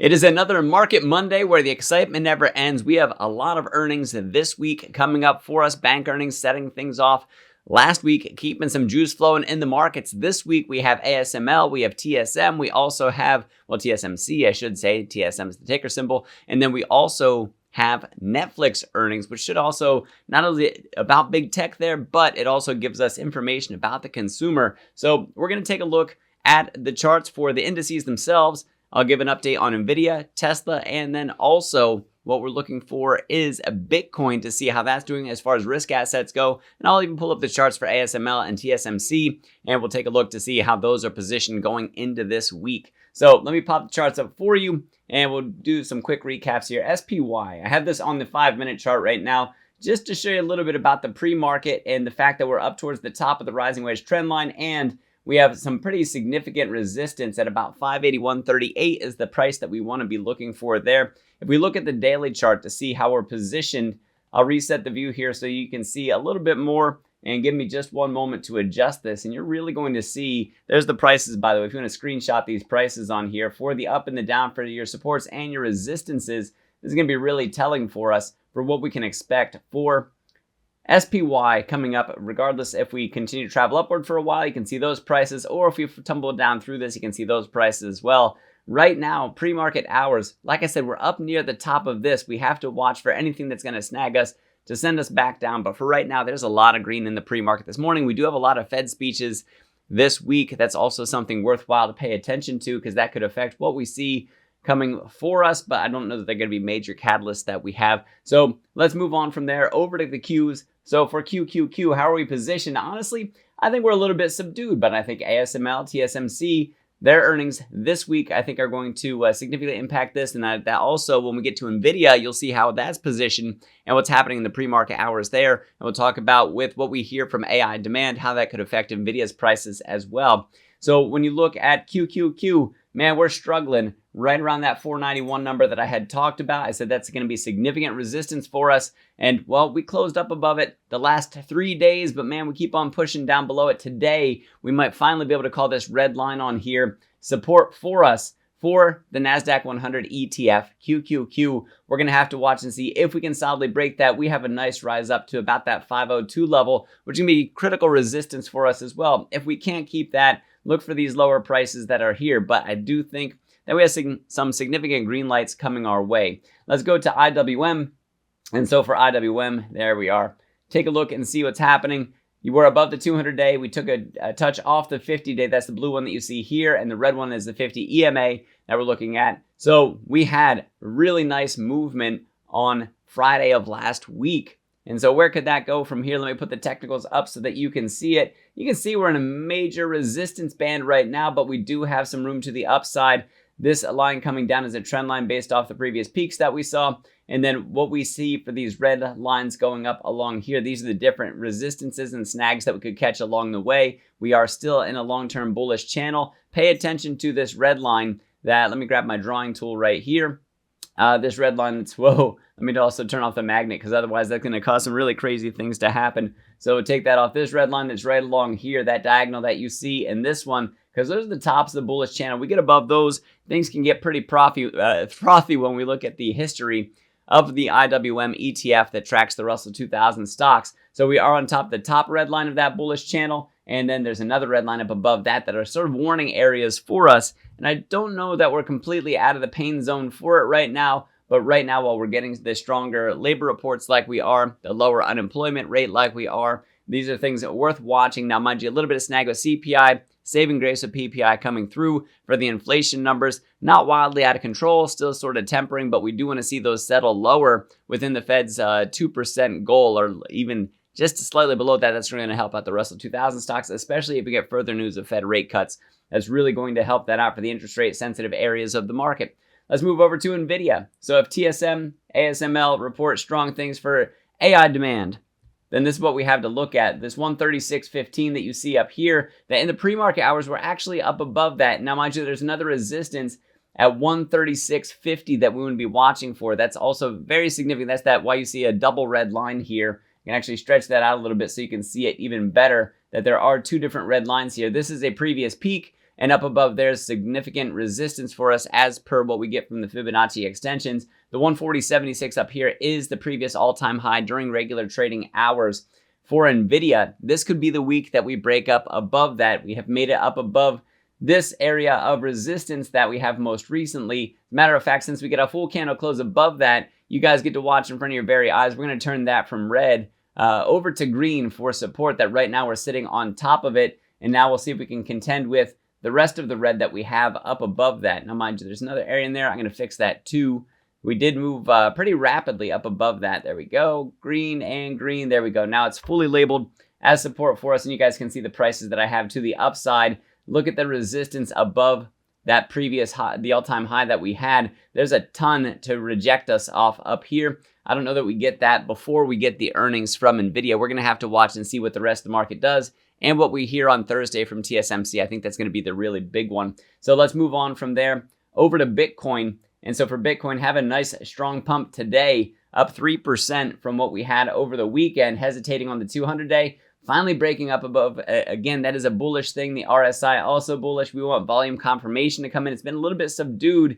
It is another Market Monday where the excitement never ends. We have a lot of earnings this week coming up for us. Bank earnings setting things off last week, keeping some juice flowing in the markets. This week we have ASML, we have TSM, we also have, TSMC, I should say. TSM is the ticker symbol. And then we also have Netflix earnings, which should also not only about big tech there, but it also gives us information about the consumer. So we're going to take a look at the charts for the indices themselves. I'll give an update on Nvda, Tesla, and then also what we're looking for is a Bitcoin to see how that's doing as far as risk assets go. And I'll even pull up the charts for ASML and TSMC, and we'll take a look to see how those are positioned going into this week. So let me pop the charts up for you, and we'll do some quick recaps here. SPY, I have this on the 5-minute chart right now, just to show you a little bit about the pre-market and the fact that we're up towards the top of the rising wedge trend line, and we have some pretty significant resistance at about 581.38 is the price that we want to be looking for there. If we look at the daily chart to see how we're positioned, I'll reset the view here so you can see a little bit more, and give me just one moment to adjust this. And you're really going to see, there's the prices, by the way. If you want to screenshot these prices on here for the up and the down for your supports and your resistances, this is going to be really telling for us for what we can expect for SPY coming up. Regardless, if we continue to travel upward for a while, you can see those prices, or if we tumble down through this, you can see those prices as well. Right now, pre-market hours, like I said, we're up near the top of this. We have to watch for anything that's going to snag us to send us back down. But for right now, there's a lot of green in the pre-market this morning. We do have a lot of Fed speeches this week. That's also something worthwhile to pay attention to, because that could affect what we see coming for us, but I don't know that they're going to be major catalysts that we have. So let's move on from there over to the Qs. So for QQQ, how are we positioned? Honestly, I think we're a little bit subdued, but I think ASML, TSMC, their earnings this week, I think are going to significantly impact this. And that also, when we get to Nvda, you'll see how that's positioned and what's happening in the pre-market hours there. And we'll talk about with what we hear from AI demand, how that could affect Nvidia's prices as well. So when you look at QQQ, man, we're struggling right around that 491 number that I had talked about. I said that's going to be significant resistance for us. And, well, we closed up above it the last 3 days, but, man, we keep on pushing down below it. Today, we might finally be able to call this red line on here support for us for the NASDAQ 100 ETF, QQQ. We're going to have to watch and see if we can solidly break that. We have a nice rise up to about that 502 level, which is going to be critical resistance for us as well. If we can't keep that, look for these lower prices that are here. But I do think that we have some significant green lights coming our way. Let's go to IWM. And so for IWM, there we are. Take a look and see what's happening. You were above the 200-day. We took a touch off the 50-day. That's the blue one that you see here. And the red one is the 50 EMA that we're looking at. So we had really nice movement on Friday of last week. And so where could that go from here? Let me put the technicals up so that you can see it. You can see we're in a major resistance band right now, but we do have some room to the upside. This line coming down is a trend line based off the previous peaks that we saw. And then what we see for these red lines going up along here, these are the different resistances and snags that we could catch along the way. We are still in a long-term bullish channel. Pay attention to this red line that, let me grab my drawing tool right here. This red line that's, whoa, let me also turn off the magnet, because otherwise that's going to cause some really crazy things to happen. So take that off. This red line that's right along here, that diagonal that you see, and this one, because those are the tops of the bullish channel. We get above those, things can get pretty frothy when we look at the history of the IWM ETF that tracks the Russell 2000 stocks. So we are on top of the top red line of that bullish channel, and then there's another red line up above that are sort of warning areas for us. And I don't know that we're completely out of the pain zone for it right now, but right now, while we're getting the stronger labor reports like we are, the lower unemployment rate like we are, these are things that are worth watching. Now, mind you, a little bit of snag with CPI, saving grace with PPI coming through for the inflation numbers. Not wildly out of control, still sort of tempering, but we do want to see those settle lower within the Fed's 2% goal, or even just slightly below that. That's going to help out the Russell 2000 stocks, especially if we get further news of Fed rate cuts. That's really going to help that out for the interest rate sensitive areas of the market. Let's move over to Nvda. So if TSM, ASML report strong things for AI demand, then this is what we have to look at. This 136.15 that you see up here, that in the pre-market hours, we're actually up above that. Now, mind you, there's another resistance at 136.50 that we would be watching for. That's also very significant. That's that why you see a double red line here. You can actually stretch that out a little bit so you can see it even better, that there are two different red lines here. This is a previous peak, And up above there's significant resistance for us as per what we get from the Fibonacci extensions. The 140.76 up here is the previous all-time high during regular trading hours. For Nvda, this could be the week that we break up above that. We have made it up above this area of resistance that we have most recently. Matter of fact, since we get a full candle close above that, you guys get to watch in front of your very eyes. We're going to turn that from red over to green for support that right now we're sitting on top of it. And now we'll see if we can contend with the rest of the red that we have up above that. Now, mind you, there's another area in there. I'm going to fix that too. We did move pretty rapidly up above that. There we go. Green and green. There we go. Now it's fully labeled as support for us. And you guys can see the prices that I have to the upside. Look at the resistance above that previous high, the all-time high that we had. There's a ton to reject us off up here. I don't know that we get that before we get the earnings from Nvda. We're going to have to watch and see what the rest of the market does and what we hear on Thursday from TSMC. I think that's going to be the really big one. So let's move on from there over to Bitcoin. And so for Bitcoin, have a nice strong pump today, up 3% from what we had over the weekend, hesitating on the 200-day. Finally breaking up above. Again, that is a bullish thing. The RSI also bullish. We want volume confirmation to come in. It's been a little bit subdued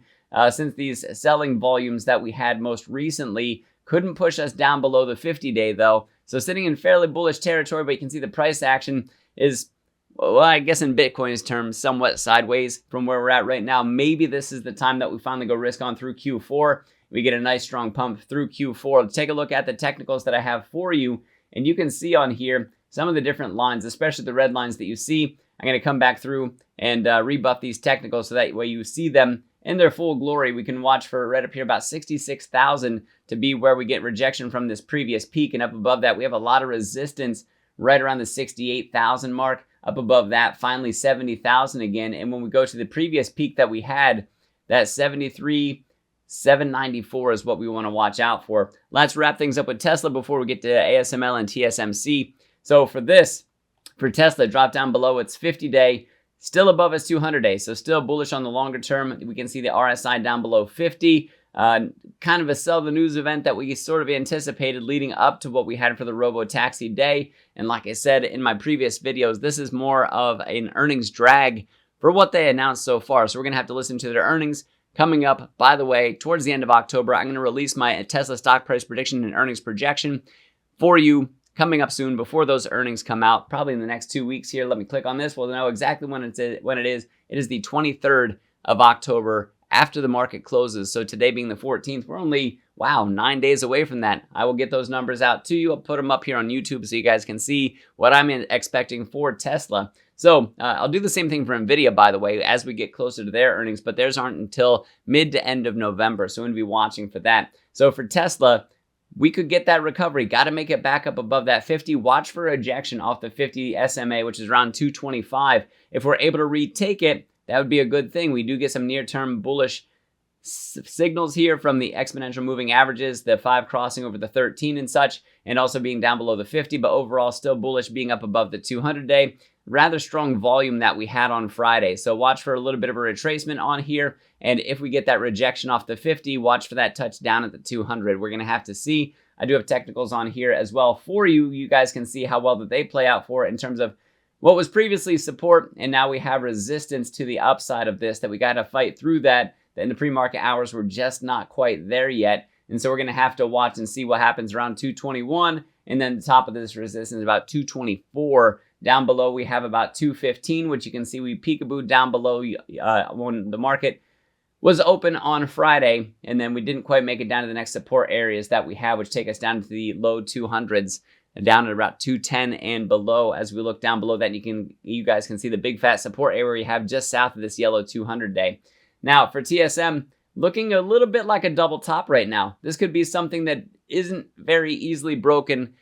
since these selling volumes that we had most recently. Couldn't push us down below the 50-day though. So sitting in fairly bullish territory, but you can see the price action is, well, I guess in Bitcoin's terms, somewhat sideways from where we're at right now. Maybe this is the time that we finally go risk on through Q4. We get a nice strong pump through Q4. Let's take a look at the technicals that I have for you. And you can see on here some of the different lines, especially the red lines that you see. I'm going to come back through and rebuff these technicals so that way you see them in their full glory. We can watch for right up here about 66,000 to be where we get rejection from this previous peak. And up above that, we have a lot of resistance right around the 68,000 mark. Up above that, finally 70,000 again. And when we go to the previous peak that we had, that 73,794 is what we want to watch out for. Let's wrap things up with Tesla before we get to ASML and TSMC. So for Tesla, drop down below its 50-day, still above its 200-day. So still bullish on the longer term. We can see the RSI down below 50. Kind of a sell the news event that we sort of anticipated leading up to what we had for the Robotaxi day. And like I said in my previous videos, this is more of an earnings drag for what they announced so far. So we're going to have to listen to their earnings coming up. By the way, towards the end of October, I'm going to release my Tesla stock price prediction and earnings projection for you coming up soon before those earnings come out, probably in the next 2 weeks here. Let me click on this. We'll know exactly when it is. It is the 23rd of October after the market closes. So today being the 14th, we're only, 9 days away from that. I will get those numbers out to you. I'll put them up here on YouTube so you guys can see what I'm expecting for Tesla. So I'll do the same thing for Nvda, by the way, as we get closer to their earnings, but theirs aren't until mid to end of November. So I'm going to be watching for that. So for Tesla, we could get that recovery. Got to make it back up above that 50. Watch for rejection off the 50 SMA, which is around 225. If we're able to retake it, that would be a good thing. We do get some near-term bullish signals here from the exponential moving averages, the 5 crossing over the 13 and such, and also being down below the 50, but overall still bullish, being up above the 200-day. Rather strong volume that we had on Friday. So watch for a little bit of a retracement on here. And if we get that rejection off the 50, watch for that touch down at the 200. We're going to have to see. I do have technicals on here as well for you. You guys can see how well that they play out for it in terms of what was previously support. And now we have resistance to the upside of this that we got to fight through that. In the pre-market hours, we're just not quite there yet. And so we're going to have to watch and see what happens around 221. And then the top of this resistance is about 224. Down below, we have about 215, which you can see we peekabooed down below when the market was open on Friday. And then we didn't quite make it down to the next support areas that we have, which take us down to the low 200s, down at about 210 and below. As we look down below that, you guys can see the big fat support area we have just south of this yellow 200-day. Now, for TSM, looking a little bit like a double top right now. This could be something that isn't very easily broken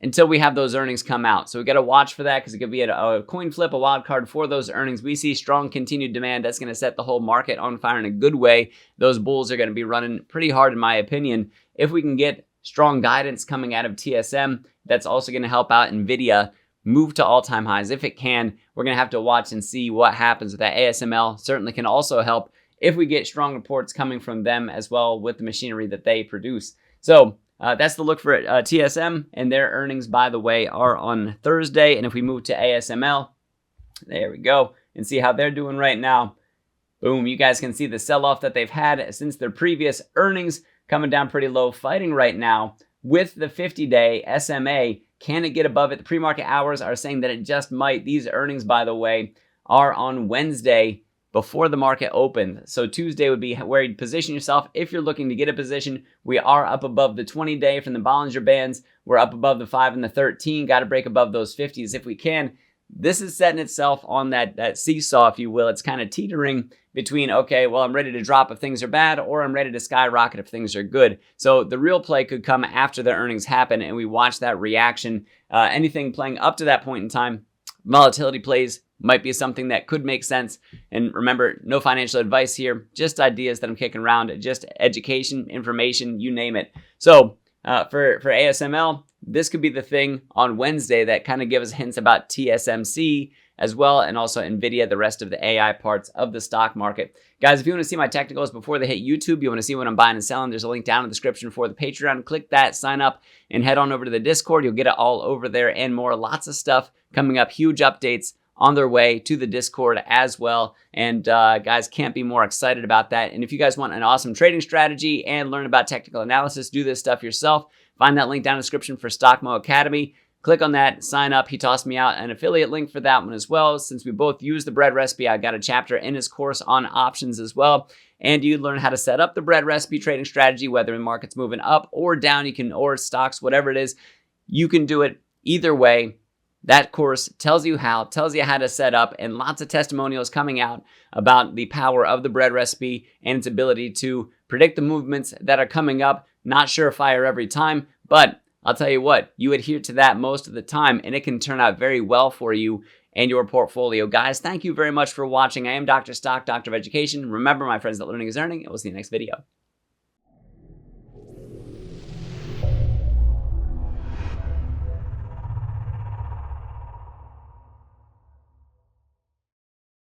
until we have those earnings come out. So we got to watch for that because it could be a coin flip, a wild card for those earnings. We see strong continued demand. That's going to set the whole market on fire in a good way. Those bulls are going to be running pretty hard, in my opinion. If we can get strong guidance coming out of TSM, that's also going to help out Nvda move to all-time highs. If it can, we're going to have to watch and see what happens with that. ASML certainly can also help if we get strong reports coming from them as well with the machinery that they produce. So that's the look for TSM, and their earnings, by the way, are on Thursday. And if we move to ASML, there we go. and see how they're doing right now. Boom, you guys can see the sell-off that they've had since their previous earnings, coming down pretty low, fighting right now with the 50-day SMA. Can it get above it? The pre-market hours are saying that it just might. These earnings, by the way, are on Wednesday before the market opened. So Tuesday would be where you'd position yourself if you're looking to get a position. We are up above the 20-day from the Bollinger Bands. We're up above the 5 and the 13. Got to break above those 50s if we can. This is setting itself on that seesaw, if you will. It's kind of teetering between, okay, well, I'm ready to drop if things are bad, or I'm ready to skyrocket if things are good. So the real play could come after the earnings happen and we watch that reaction. Anything playing up to that point in time, volatility plays might be something that could make sense. And remember, no financial advice here, just ideas that I'm kicking around, just education, information, you name it. So for ASML, this could be the thing on Wednesday that kind of gives us hints about TSMC as well, and also Nvda, the rest of the AI parts of the stock market. Guys, if you want to see my technicals before they hit YouTube, you want to see what I'm buying and selling, there's a link down in the description for the Patreon. Click that, sign up, and head on over to the Discord. You'll get it all over there and more. Lots of stuff coming up, huge updates on their way to the Discord as well. And guys, can't be more excited about that. And if you guys want an awesome trading strategy and learn about technical analysis, do this stuff yourself, find that link down in the description for Stockmo Academy. Click on that, sign up. He tossed me out an affiliate link for that one as well. Since we both use the bread recipe, I got a chapter in his course on options as well. And you learn how to set up the bread recipe trading strategy, whether the market's moving up or down, or stocks, whatever it is, you can do it either way. That course tells you how to set up, and lots of testimonials coming out about the power of the bread recipe and its ability to predict the movements that are coming up. Not surefire every time, but I'll tell you what, you adhere to that most of the time, and it can turn out very well for you and your portfolio. Guys, thank you very much for watching. I am Dr. Stock, Doctor of Education. Remember, my friends, that learning is earning, and we'll see you next video.